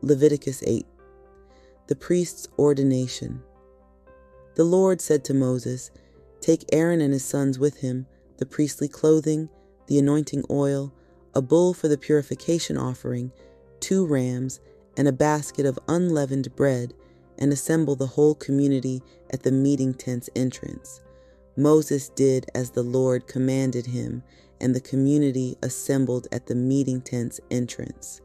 Leviticus 8. The priest's ordination. The Lord said to Moses, "Take Aaron and his sons with him, the priestly clothing, the anointing oil, a bull for the purification offering, 2 rams, and a basket of unleavened bread, and assemble the whole community at the meeting tent's entrance." Moses did as the Lord commanded him, and the community assembled at the meeting tent's entrance.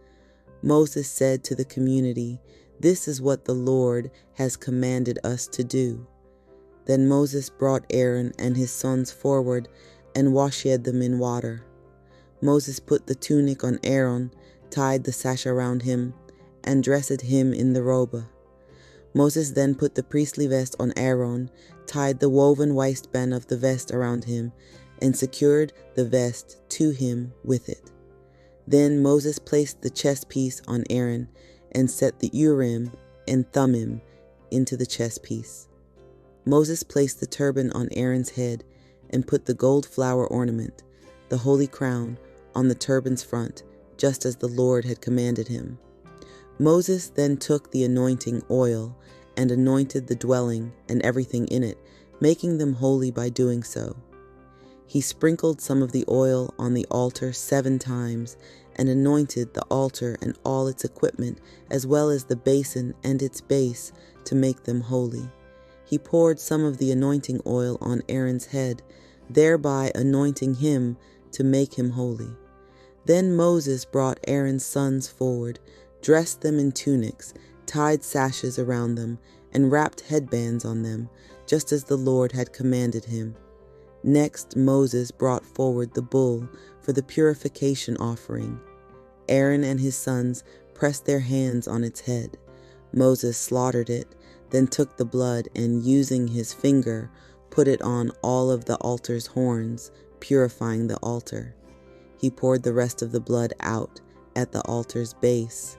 Moses said to the community, "This is what the Lord has commanded us to do." Then Moses brought Aaron and his sons forward and washed them in water. Moses put the tunic on Aaron, tied the sash around him, and dressed him in the robe. Moses then put the priestly vest on Aaron, tied the woven waistband of the vest around him, and secured the vest to him with it. Then Moses placed the chest piece on Aaron and set the Urim and Thummim into the chest piece. Moses placed the turban on Aaron's head and put the gold flower ornament, the holy crown, on the turban's front, just as the Lord had commanded him. Moses then took the anointing oil and anointed the dwelling and everything in it, making them holy by doing so. He sprinkled some of the oil on the altar 7 times and anointed the altar and all its equipment, as well as the basin and its base, to make them holy. He poured some of the anointing oil on Aaron's head, thereby anointing him to make him holy. Then Moses brought Aaron's sons forward, dressed them in tunics, tied sashes around them, and wrapped headbands on them, just as the Lord had commanded him. Next, Moses brought forward the bull for the purification offering. Aaron and his sons pressed their hands on its head. Moses slaughtered it, then took the blood and, using his finger, put it on all of the altar's horns, purifying the altar. He poured the rest of the blood out at the altar's base.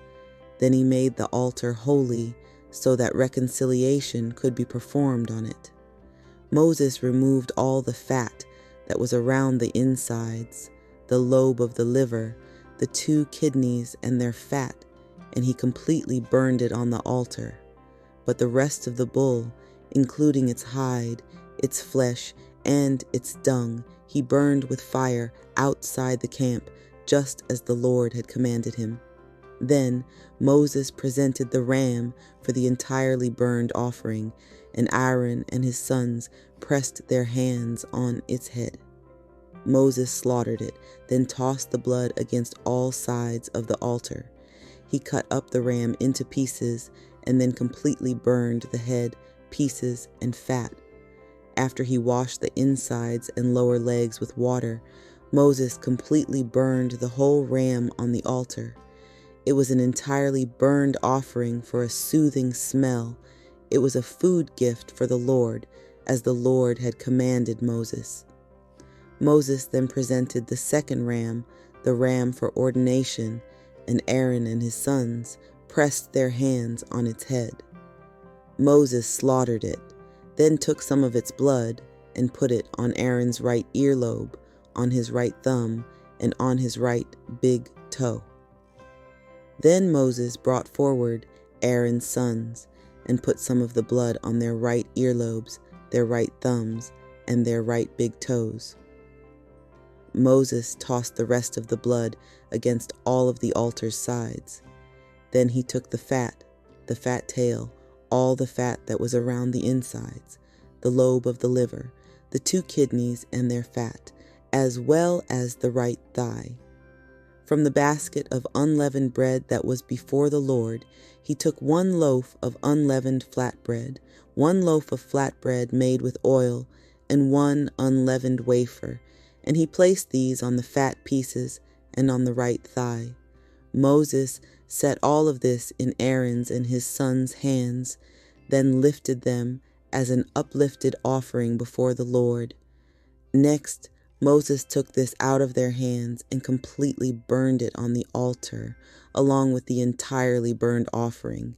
Then he made the altar holy so that reconciliation could be performed on it. Moses removed all the fat that was around the insides, the lobe of the liver, the 2 kidneys and their fat, and he completely burned it on the altar. But the rest of the bull, including its hide, its flesh, and its dung, he burned with fire outside the camp, just as the Lord had commanded him. Then Moses presented the ram for the entirely burned offering, and Aaron and his sons pressed their hands on its head. Moses slaughtered it, then tossed the blood against all sides of the altar. He cut up the ram into pieces and then completely burned the head, pieces, and fat. After he washed the insides and lower legs with water, Moses completely burned the whole ram on the altar. It was an entirely burned offering for a soothing smell. It was a food gift for the Lord, as the Lord had commanded Moses. Moses then presented the second ram, the ram for ordination, and Aaron and his sons pressed their hands on its head. Moses slaughtered it, then took some of its blood and put it on Aaron's right earlobe, on his right thumb, and on his right big toe. Then Moses brought forward Aaron's sons and put some of the blood on their right earlobes, their right thumbs, and their right big toes. Moses tossed the rest of the blood against all of the altar's sides. Then he took the fat tail, all the fat that was around the insides, the lobe of the liver, the 2 kidneys and their fat, as well as the right thigh. From the basket of unleavened bread that was before the Lord, he took 1 loaf of unleavened flatbread, 1 loaf of flatbread made with oil, and 1 unleavened wafer, and he placed these on the fat pieces and on the right thigh. Moses set all of this in Aaron's and his sons' hands, then lifted them as an uplifted offering before the Lord. Next, Moses took this out of their hands and completely burned it on the altar, along with the entirely burned offering.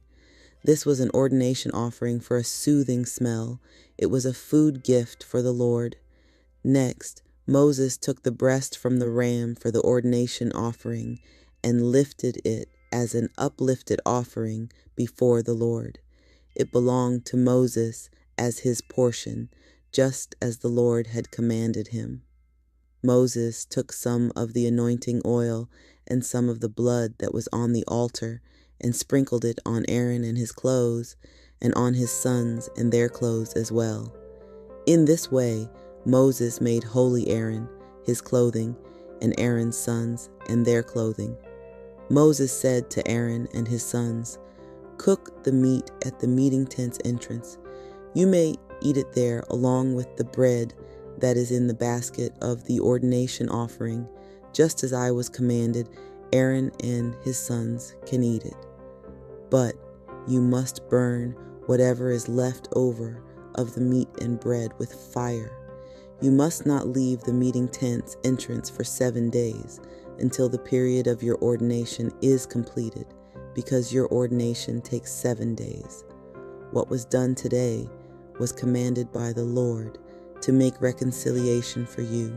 This was an ordination offering for a soothing smell. It was a food gift for the Lord. Next, Moses took the breast from the ram for the ordination offering and lifted it as an uplifted offering before the Lord. It belonged to Moses as his portion, just as the Lord had commanded him. Moses took some of the anointing oil and some of the blood that was on the altar and sprinkled it on Aaron and his clothes, and on his sons and their clothes as well. In this way, Moses made holy Aaron, his clothing, and Aaron's sons and their clothing. Moses said to Aaron and his sons, "Cook the meat at the meeting tent's entrance. You may eat it there along with the bread that is in the basket of the ordination offering, just as I was commanded. Aaron and his sons can eat it. But you must burn whatever is left over of the meat and bread with fire. You must not leave the meeting tent's entrance for 7 days until the period of your ordination is completed, because your ordination takes 7 days. What was done today was commanded by the Lord to make reconciliation for you.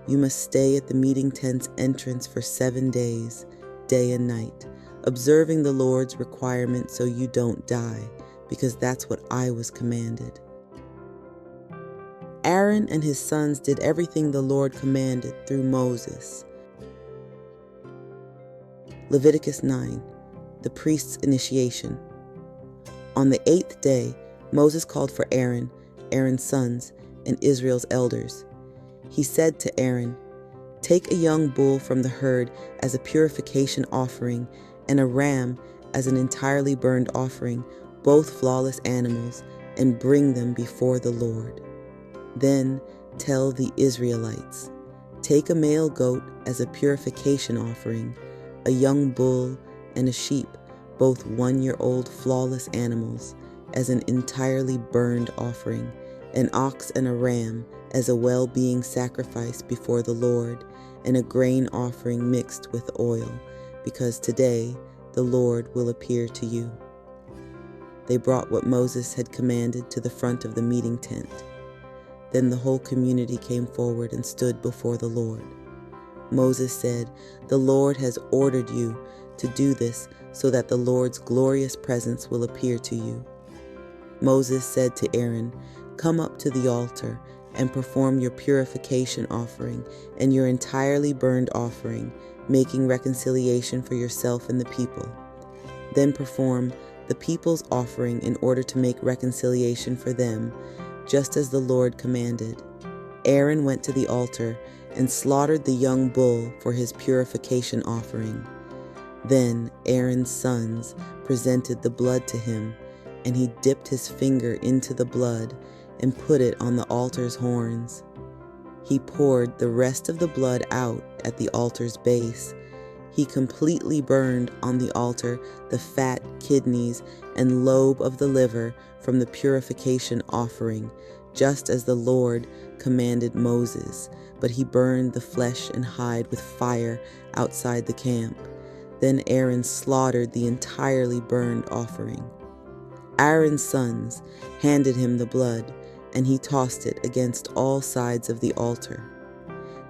You must stay at the meeting tent's entrance for 7 days, day and night, observing the Lord's requirement so you don't die, because that's what I was commanded." Aaron and his sons did everything the Lord commanded through Moses. Leviticus 9, the priest's initiation. On the 8th day, Moses called for Aaron, Aaron's sons, and Israel's elders. He said to Aaron, "Take a young bull from the herd as a purification offering and a ram as an entirely burned offering, both flawless animals, and bring them before the Lord. Then tell the Israelites, take a male goat as a purification offering, a young bull and a sheep, both 1-year-old flawless animals, as an entirely burned offering, an ox and a ram as a well-being sacrifice before the Lord, and a grain offering mixed with oil, because today the Lord will appear to you." They brought what Moses had commanded to the front of the meeting tent. Then the whole community came forward and stood before the Lord. Moses said, "The Lord has ordered you to do this so that the Lord's glorious presence will appear to you." Moses said to Aaron, "Come up to the altar and perform your purification offering and your entirely burned offering, making reconciliation for yourself and the people. Then perform the people's offering in order to make reconciliation for them, just as the Lord commanded." Aaron went to the altar and slaughtered the young bull for his purification offering. Then Aaron's sons presented the blood to him, and he dipped his finger into the blood and put it on the altar's horns. He poured the rest of the blood out at the altar's base. He completely burned on the altar the fat, kidneys, and lobe of the liver from the purification offering, just as the Lord commanded Moses, but he burned the flesh and hide with fire outside the camp. Then Aaron slaughtered the entirely burned offering. Aaron's sons handed him the blood, and he tossed it against all sides of the altar.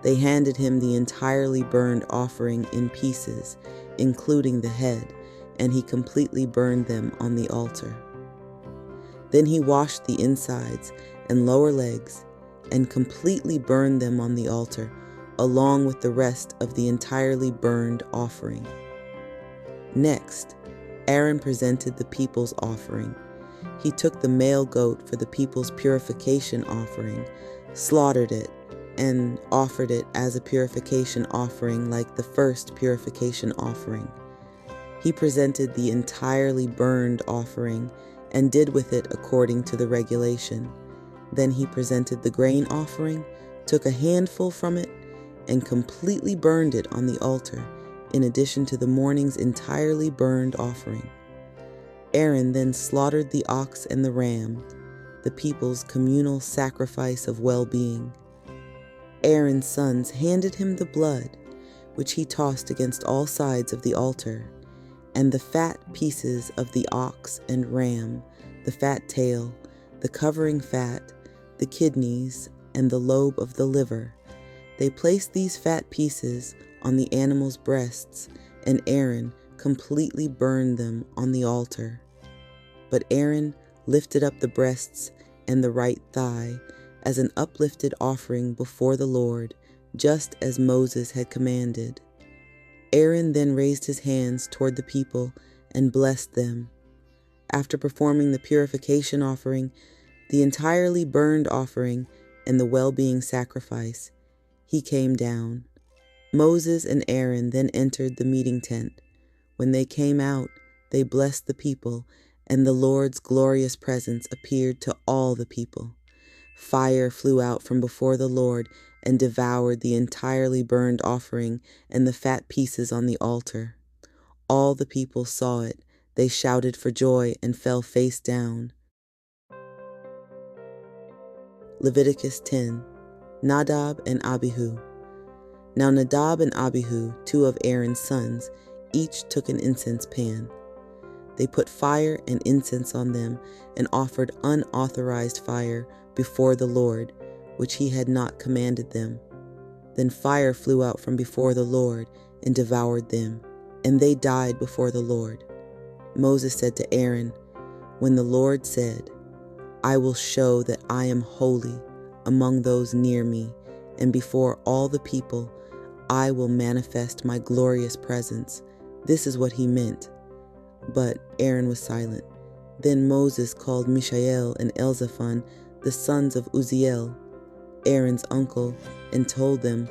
They handed him the entirely burned offering in pieces, including the head, and he completely burned them on the altar. Then he washed the insides and lower legs and completely burned them on the altar, along with the rest of the entirely burned offering. Next, Aaron presented the people's offering. He took the male goat for the people's purification offering, slaughtered it, and offered it as a purification offering like the first purification offering. He presented the entirely burned offering and did with it according to the regulation. Then he presented the grain offering, took a handful from it, and completely burned it on the altar, in addition to the morning's entirely burned offering. Aaron then slaughtered the ox and the ram, the people's communal sacrifice of well-being. Aaron's sons handed him the blood, which he tossed against all sides of the altar, and the fat pieces of the ox and ram, the fat tail, the covering fat, the kidneys, and the lobe of the liver. They placed these fat pieces on the animal's breasts, and Aaron completely burned them on the altar. But Aaron lifted up the breasts and the right thigh as an uplifted offering before the Lord, just as Moses had commanded. Aaron then raised his hands toward the people and blessed them. After performing the purification offering, the entirely burned offering, and the well-being sacrifice, he came down. Moses and Aaron then entered the meeting tent. When they came out, they blessed the people, and the Lord's glorious presence appeared to all the people. Fire flew out from before the Lord and devoured the entirely burned offering and the fat pieces on the altar. All the people saw it. They shouted for joy and fell face down. Leviticus 10. Nadab and Abihu. Now Nadab and Abihu, two of Aaron's sons, each took an incense pan. They put fire and incense on them and offered unauthorized fire before the Lord, which he had not commanded them. Then fire flew out from before the Lord and devoured them, and they died before the Lord. Moses said to Aaron, "When the Lord said, 'I will show that I am holy among those near me, and before all the people I will manifest my glorious presence,' this is what he meant." But Aaron was silent. Then Moses called Mishael and Elzaphan, the sons of Uzziel, Aaron's uncle, and told them,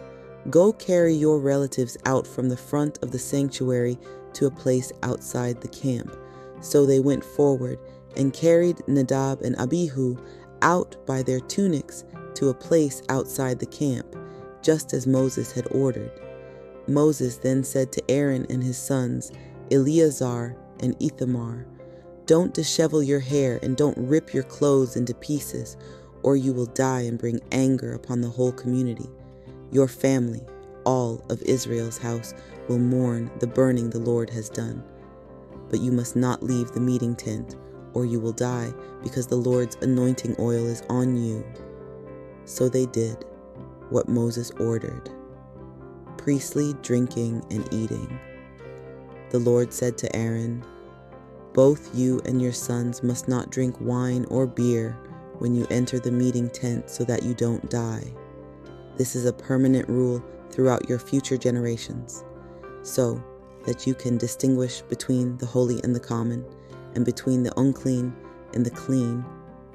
"Go carry your relatives out from the front of the sanctuary to a place outside the camp." So they went forward and carried Nadab and Abihu out by their tunics to a place outside the camp, just as Moses had ordered. Moses then said to Aaron and his sons, Eleazar and Ithamar, "Don't dishevel your hair and don't rip your clothes into pieces, or you will die and bring anger upon the whole community. Your family, all of Israel's house, will mourn the burning the Lord has done. But you must not leave the meeting tent, or you will die, because the Lord's anointing oil is on you." So they did what Moses ordered. Priestly drinking and eating. The Lord said to Aaron, "Both you and your sons must not drink wine or beer when you enter the meeting tent, so that you don't die. This is a permanent rule throughout your future generations, so that you can distinguish between the holy and the common, and between the unclean and the clean,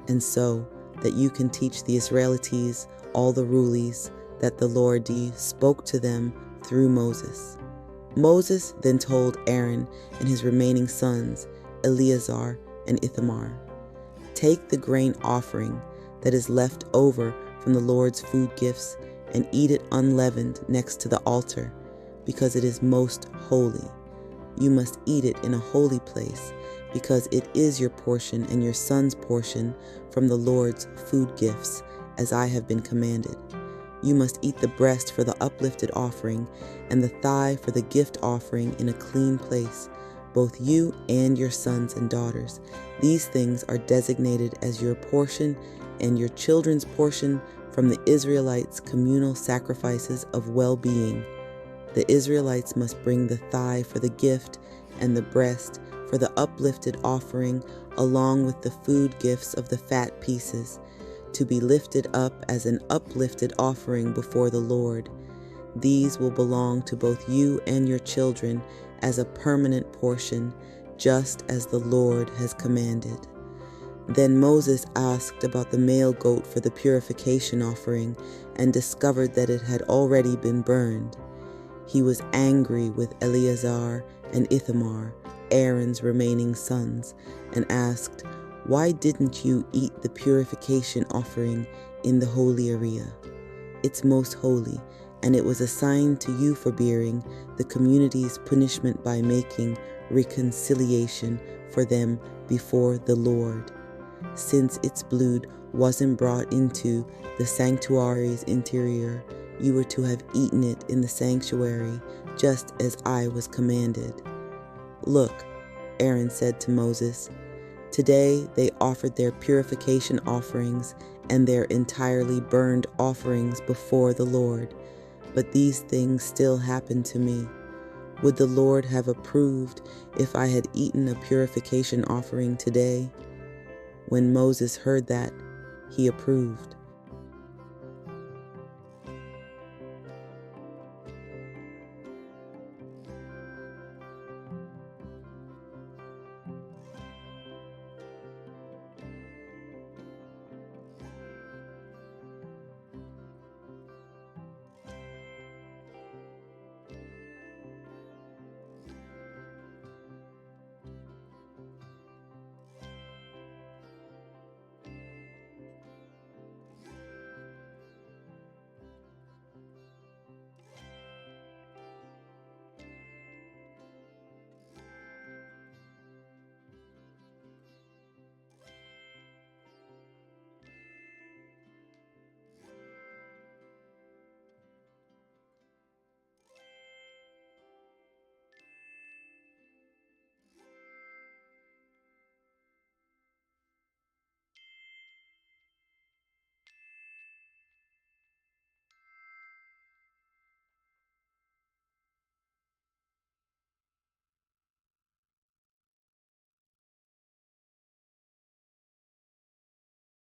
and so that you can teach the Israelites all the rules that the Lord spoke to them through Moses." Moses then told Aaron and his remaining sons, Eleazar and Ithamar, "Take the grain offering that is left over from the Lord's food gifts and eat it unleavened next to the altar, because it is most holy. You must eat it in a holy place, because it is your portion and your son's portion from the Lord's food gifts, as I have been commanded. You must eat the breast for the uplifted offering and the thigh for the gift offering in a clean place, both you and your sons and daughters. These things are designated as your portion and your children's portion from the Israelites' communal sacrifices of well-being. The Israelites must bring the thigh for the gift and the breast for the uplifted offering, along with the food gifts of the fat pieces, to be lifted up as an uplifted offering before the Lord. These will belong to both you and your children as a permanent portion, just as the Lord has commanded." Then Moses asked about the male goat for the purification offering and discovered that it had already been burned. He was angry with Eleazar and Ithamar, Aaron's remaining sons, and asked, "Why didn't you eat the purification offering in the holy area? It's most holy, and it was assigned to you for bearing the community's punishment by making reconciliation for them before the Lord. Since its blood wasn't brought into the sanctuary's interior, you were to have eaten it in the sanctuary, just as I was commanded." "Look," Aaron said to Moses, "today they offered their purification offerings and their entirely burned offerings before the Lord, but these things still happen to me. Would the Lord have approved if I had eaten a purification offering today?" When Moses heard that, he approved.